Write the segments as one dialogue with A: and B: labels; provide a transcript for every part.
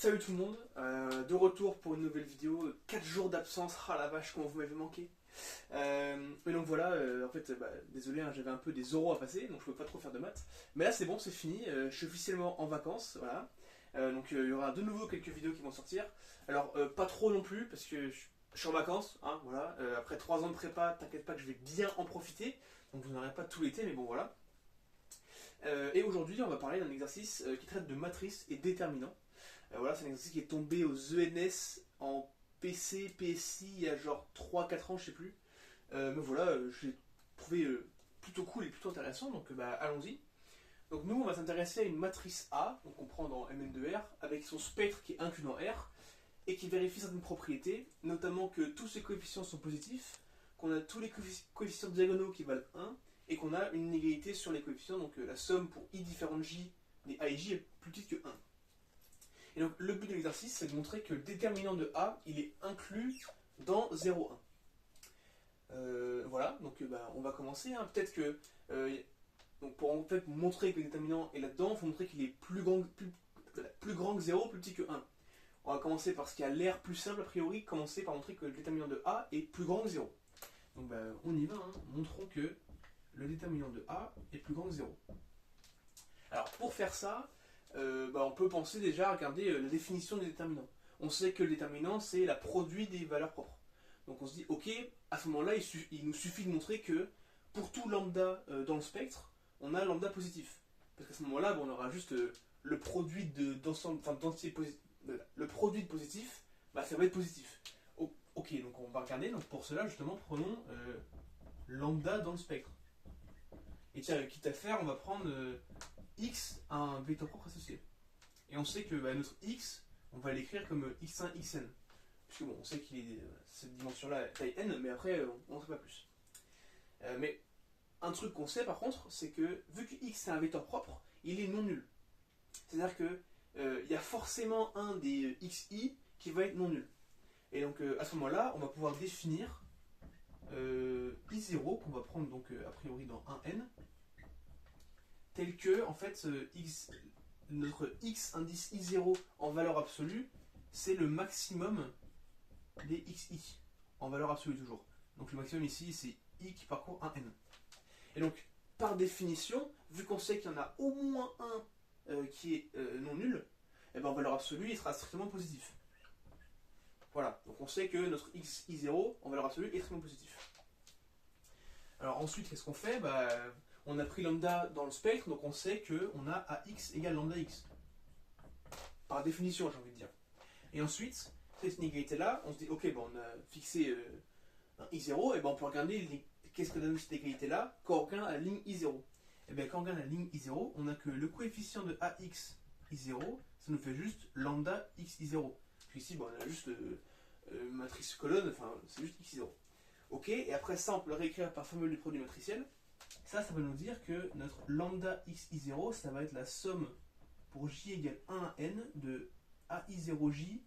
A: Salut tout le monde, de retour pour une nouvelle vidéo, 4 jours d'absence, ah la vache comment vous m'avez manqué. Et donc voilà, en fait, désolé, hein, j'avais un peu des oraux à passer, donc je pouvais pas trop faire de maths. Mais là c'est bon, c'est fini, je suis officiellement en vacances, voilà. Donc il y aura de nouveau quelques vidéos qui vont sortir. Alors pas trop non plus, parce que je suis en vacances, hein, voilà. Après 3 ans de prépa, t'inquiète pas que je vais bien en profiter, donc vous n'aurez pas tout l'été, mais bon voilà. Et aujourd'hui on va parler d'un exercice qui traite de matrices et déterminants. Voilà, c'est un exercice qui est tombé aux ENS en PC, PSI il y a genre 3-4 ans, je sais plus. Mais voilà, je l'ai trouvé plutôt cool et plutôt intéressant, donc allons-y. Donc nous, on va s'intéresser à une matrice A, donc on prend dans Mn2R, avec son spectre qui est inclus dans R, et qui vérifie certaines propriétés, notamment que tous ses coefficients sont positifs, qu'on a tous les coefficients diagonaux qui valent 1, et qu'on a une inégalité sur les coefficients, donc la somme pour i différentes j des a et j est plus petite que 1. Et donc le but de l'exercice, c'est de montrer que le déterminant de A, il est inclus dans 0,1. Voilà, donc on va commencer. Hein. Peut-être que donc pour en fait montrer que le déterminant est là-dedans, il faut montrer qu'il est plus grand que 0, plus petit que 1. On va commencer par ce qui a l'air plus simple a priori, commencer par montrer que le déterminant de A est plus grand que 0. Donc on y va, hein. Montrons que le déterminant de A est plus grand que 0. Alors pour faire ça, on peut penser déjà à regarder la définition du déterminant. On sait que le déterminant, c'est la produit des valeurs propres. Donc on se dit, ok, à ce moment-là, il nous suffit de montrer que pour tout lambda dans le spectre, on a lambda positif. Parce qu'à ce moment-là, on aura juste le produit le produit de positif, ça va être positif. Ok, donc on va regarder. Donc pour cela, justement, prenons lambda dans le spectre. Et tiens, quitte à faire, on va prendre x a un vecteur propre associé. Et on sait que notre x, on va l'écrire comme x1, xn. Puisque bon, on sait qu'il est cette dimension-là taille n, mais après, on ne sait pas plus. Mais un truc qu'on sait par contre, c'est que vu que x est un vecteur propre, il est non nul. C'est-à-dire que il y a forcément un des xi qui va être non nul. Et donc à ce moment-là, on va pouvoir définir i0, qu'on va prendre donc a priori dans 1n, tel que en fait notre x indice i0 en valeur absolue, c'est le maximum des xi, en valeur absolue toujours. Donc le maximum ici, c'est i qui parcourt 1n. Et donc, par définition, vu qu'on sait qu'il y en a au moins un qui est non nul, en valeur absolue, il sera strictement positif. Voilà, donc on sait que notre x i0 en valeur absolue est strictement positif. Alors ensuite, qu'est-ce qu'on fait ? On a pris lambda dans le spectre, donc on sait qu'on a ax égale lambda x. Par définition, j'ai envie de dire. Et ensuite, cette inégalité-là, on se dit, ok, on a fixé un i0, et on peut regarder qu'est-ce que donne cette égalité-là quand on regarde la ligne i0. Et bien quand on regarde la ligne i0, on a que le coefficient de ax i0, ça nous fait juste lambda x i0. Puis ici, on a juste matrice colonne, enfin, c'est juste x0. Ok, et après ça, on peut le réécrire par formule du produit matriciel. Ça va nous dire que notre lambda x i0, ça va être la somme pour j égale 1 à n de ai0j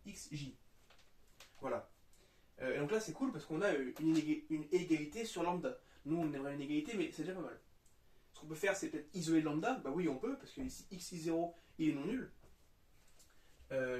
A: xj. Voilà. Et donc là, c'est cool parce qu'on a une égalité sur lambda. Nous, on aimerait une égalité, mais c'est déjà pas mal. Ce qu'on peut faire, c'est peut-être isoler lambda. Oui, on peut, parce que ici, xi0, il est non nul.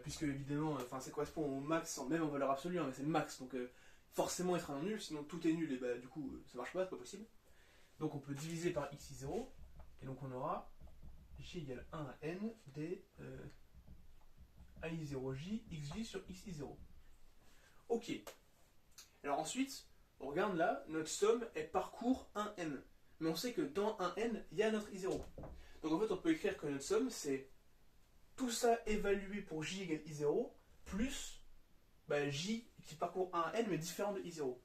A: Puisque, évidemment, ça correspond au max, même en valeur absolue, hein, mais c'est le max. Donc, forcément, il sera non nul, sinon tout est nul, et du coup, ça marche pas, c'est pas possible. Donc, on peut diviser par xi0, et donc on aura j égale 1 à n des ai0j xj sur xi0. Ok. Alors ensuite, on regarde là, notre somme, elle parcourt 1n. Mais on sait que dans 1n, il y a notre i0. Donc en fait, on peut écrire que notre somme, c'est tout ça évalué pour j égale i0, plus j qui parcourt 1n, mais différent de i0.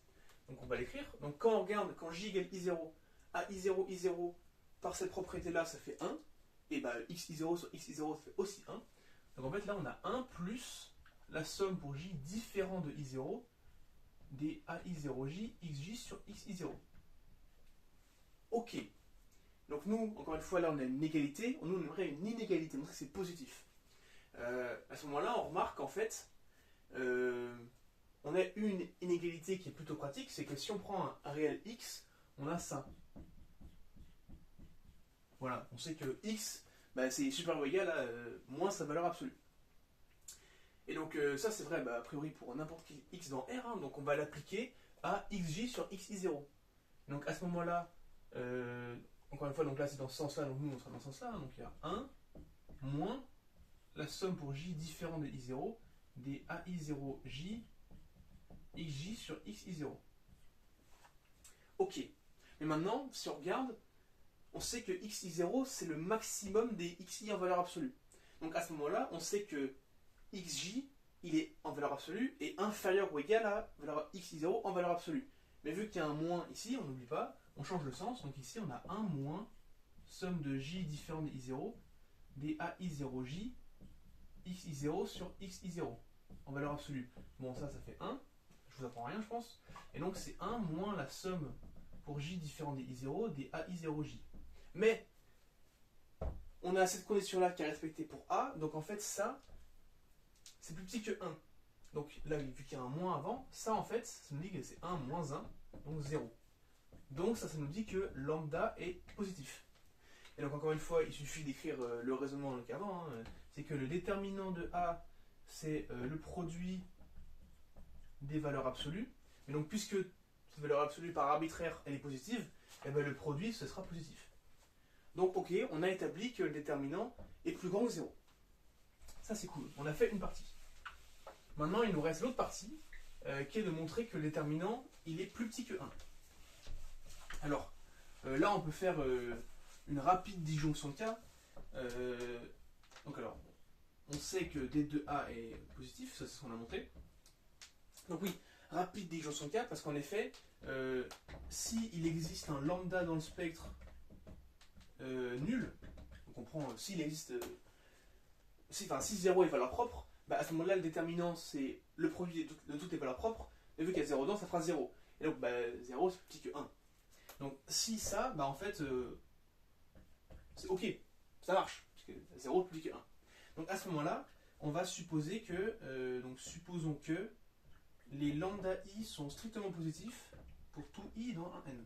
A: Donc on va l'écrire. Donc quand on regarde, quand j égale i0, à i0, i0, par cette propriété-là, ça fait 1. Et xi0 sur xi0, ça fait aussi 1. Donc en fait, là, on a 1 plus la somme pour j différent de i0, des ai0j xj sur xi0. Ok. Donc nous, encore une fois, là on a une égalité. Nous, on aimerait une inégalité, montrer que c'est positif. À ce moment-là, on remarque qu'en fait, on a une inégalité qui est plutôt pratique, c'est que si on prend un réel x, on a ça. Voilà, on sait que x, c'est super ou égal à moins sa valeur absolue. Et donc ça c'est vrai a priori pour n'importe quel x dans R, hein, donc on va l'appliquer à xj sur xi0. Donc à ce moment-là, encore une fois, donc là c'est dans ce sens-là, donc nous on sera dans ce sens-là, hein, donc il y a 1 moins la somme pour j différent de i0 des ai0j xj sur xi0. Ok, mais maintenant, si on regarde, on sait que xi0 c'est le maximum des xi en valeur absolue. Donc à ce moment-là, on sait que xj il est en valeur absolue et inférieur ou égal à valeur xi0 en valeur absolue. Mais vu qu'il y a un moins ici, on n'oublie pas, on change le sens, donc ici on a 1 moins somme de j différent de i0 des ai0j xi0 sur xi0 en valeur absolue. Bon, ça fait 1, je vous apprends rien je pense, et donc c'est 1 moins la somme pour j différent de i0 des ai0j. Mais on a cette condition là qui est respectée pour a, donc en fait ça c'est plus petit que 1. Donc là, vu qu'il y a un moins avant, ça en fait, ça nous dit que c'est 1 moins 1, donc 0. Donc ça nous dit que lambda est positif. Et donc encore une fois, il suffit d'écrire le raisonnement qu'avant, hein, c'est que le déterminant de A, c'est le produit des valeurs absolues. Et donc puisque cette valeur absolue par arbitraire, elle est positive, et bien le produit, ce sera positif. Donc ok, on a établi que le déterminant est plus grand que 0. Ça c'est cool, on a fait une partie. Maintenant, il nous reste l'autre partie, qui est de montrer que le déterminant, il est plus petit que 1. Alors, là, on peut faire une rapide disjonction de cas. Donc alors, on sait que D2A est positif, ça c'est ce qu'on a montré. Donc oui, rapide disjonction de cas, parce qu'en effet, s'il existe un lambda dans le spectre nul, donc on prend, s'il existe, si 0 est valeur propre, à ce moment-là, le déterminant, c'est le produit de toutes les valeurs propres, et vu qu'il y a 0 dedans, ça fera 0. Et donc, 0, c'est plus petit que 1. Donc, si ça, en fait, c'est ok, ça marche, parce que 0 est plus petit que 1. Donc, à ce moment-là, on va supposer que, supposons que les lambda i sont strictement positifs pour tout i dans un n.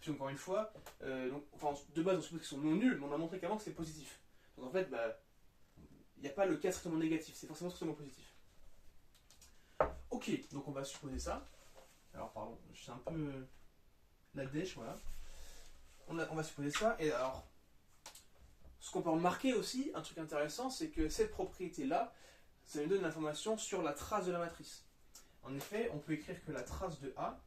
A: Puis encore une fois, de base, on suppose qu'ils sont non nuls, mais on a montré qu'avant que c'est positif. Donc, en fait, il n'y a pas le cas strictement négatif, c'est forcément strictement positif. Ok, donc on va supposer ça. Alors pardon, je suis un peu la dèche, voilà. On va supposer ça, et alors, ce qu'on peut remarquer aussi, un truc intéressant, c'est que cette propriété-là, ça nous donne l'information sur la trace de la matrice. En effet, on peut écrire que la trace de A,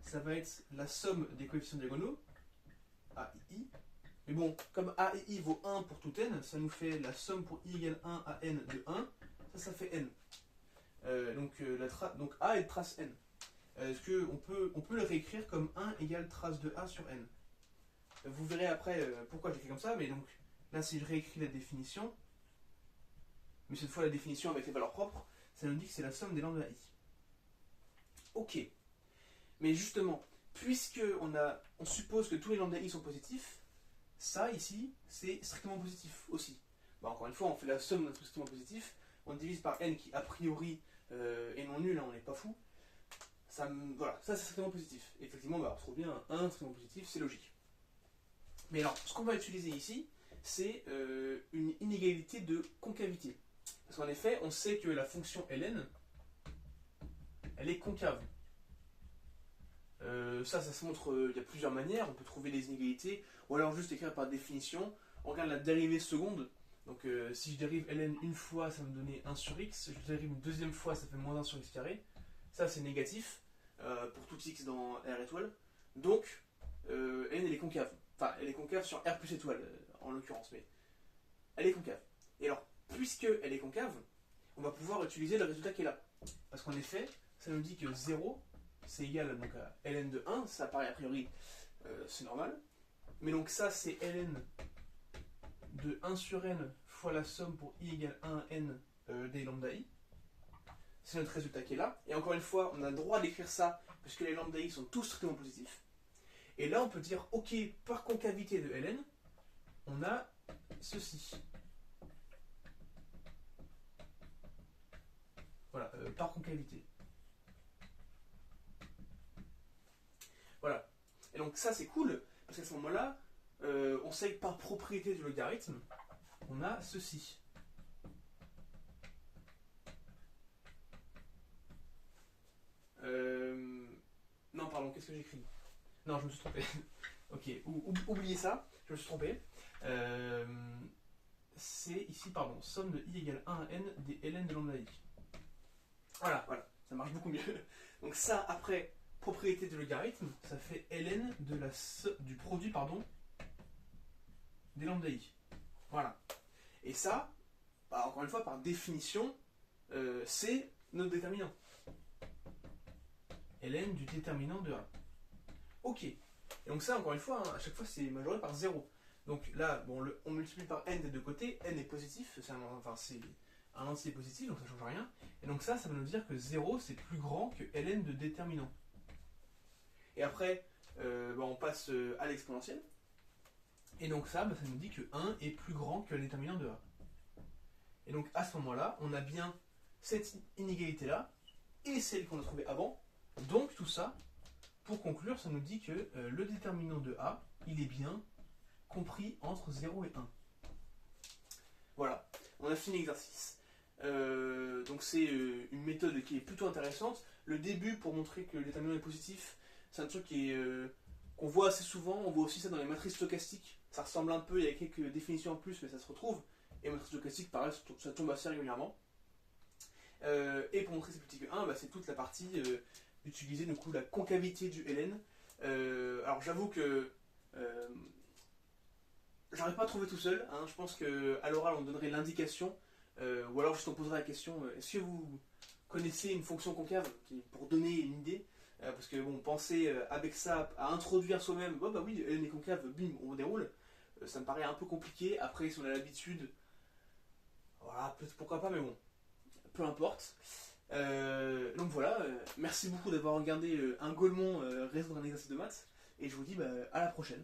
A: ça va être la somme des coefficients diagonaux, A et I. Mais bon, comme A et I vaut 1 pour tout n, ça nous fait la somme pour I égale 1 à n de 1, ça fait n. Donc A est trace n. Est-ce qu'on peut le réécrire comme 1 égale trace de A sur n? Vous verrez après pourquoi j'écris comme ça, mais donc là si je réécris la définition, mais cette fois la définition avec les valeurs propres, ça nous dit que c'est la somme des lambda i. Ok. Mais justement, puisque on suppose que tous les lambda i sont positifs, ça ici, c'est strictement positif aussi. Encore une fois, on fait la somme de notre strictement positif, on divise par n qui a priori est non nul, hein, on n'est pas fou. Voilà, ça c'est strictement positif. Et effectivement, on retrouve bien un 1 strictement positif, c'est logique. Mais alors, ce qu'on va utiliser ici, c'est une inégalité de concavité. Parce qu'en effet, on sait que la fonction ln, elle est concave. Ça se montre, il y a plusieurs manières, on peut trouver les inégalités, ou alors juste écrire par définition, on regarde la dérivée seconde, donc si je dérive ln une fois, ça va me donner 1 sur x, si je dérive une deuxième fois, ça fait moins 1 sur x carré, ça c'est négatif, pour tout x dans R étoile, donc n elle est concave, enfin elle est concave sur R plus étoile, en l'occurrence, mais elle est concave. Et alors, puisque elle est concave, on va pouvoir utiliser le résultat qui est là, parce qu'en effet, ça nous dit que 0, c'est égal donc, à ln de 1, ça paraît a priori, c'est normal. Mais donc ça, c'est ln de 1 sur n fois la somme pour i égale 1 à n des lambda i. C'est notre résultat qui est là. Et encore une fois, on a le droit d'écrire ça, puisque les lambda i sont tous strictement positifs. Et là, on peut dire, ok, par concavité de ln, on a ceci. Voilà, par concavité. Voilà. Et donc ça c'est cool, parce qu'à ce moment-là, on sait que par propriété du logarithme, on a ceci. Non, pardon, qu'est-ce que j'écris? Non, je me suis trompé. Ok, oubliez ça, je me suis trompé. C'est ici, pardon, somme de i égale 1 à n des ln de lambda i. Voilà, voilà, ça marche beaucoup mieux. Donc ça, après, propriété de logarithme, ça fait ln de du produit, pardon, des lambda i. Voilà. Et ça, bah, encore une fois, par définition, c'est notre déterminant. ln du déterminant de A. Ok. Et donc ça, encore une fois, hein, à chaque fois, c'est majoré par 0. Donc là, bon, on multiplie par n des deux côtés, n est positif, c'est un entier positif, donc ça ne change rien. Et donc ça va nous dire que 0, c'est plus grand que ln de déterminant. Et après, on passe à l'exponentielle. Et donc ça, ça nous dit que 1 est plus grand que le déterminant de A. Et donc à ce moment-là, on a bien cette inégalité-là, et celle qu'on a trouvée avant. Donc tout ça, pour conclure, ça nous dit que le déterminant de A, il est bien compris entre 0 et 1. Voilà, on a fini l'exercice. Donc c'est une méthode qui est plutôt intéressante. Le début, pour montrer que le déterminant est positif, c'est un truc qu'on voit assez souvent. On voit aussi ça dans les matrices stochastiques. Ça ressemble un peu, il y a quelques définitions en plus, mais ça se retrouve. Et matrice stochastique, pareil, ça tombe assez régulièrement. Et pour montrer que c'est plus petit que 1, c'est toute la partie d'utiliser du coup la concavité du ln. Alors j'avoue que j'arrive pas à trouver tout seul. Hein. Je pense qu'à l'oral on donnerait l'indication, ou alors juste on poserait la question est-ce que vous connaissez une fonction concave pour donner une idée parce que bon, penser avec ça à introduire soi-même, bah oui, ln est concave, bim, on déroule. Ça me paraît un peu compliqué. Après, si on a l'habitude, voilà, peut-être pourquoi pas, mais bon, peu importe. Donc voilà, merci beaucoup d'avoir regardé un Golemon résoudre un exercice de maths, et je vous dis à la prochaine.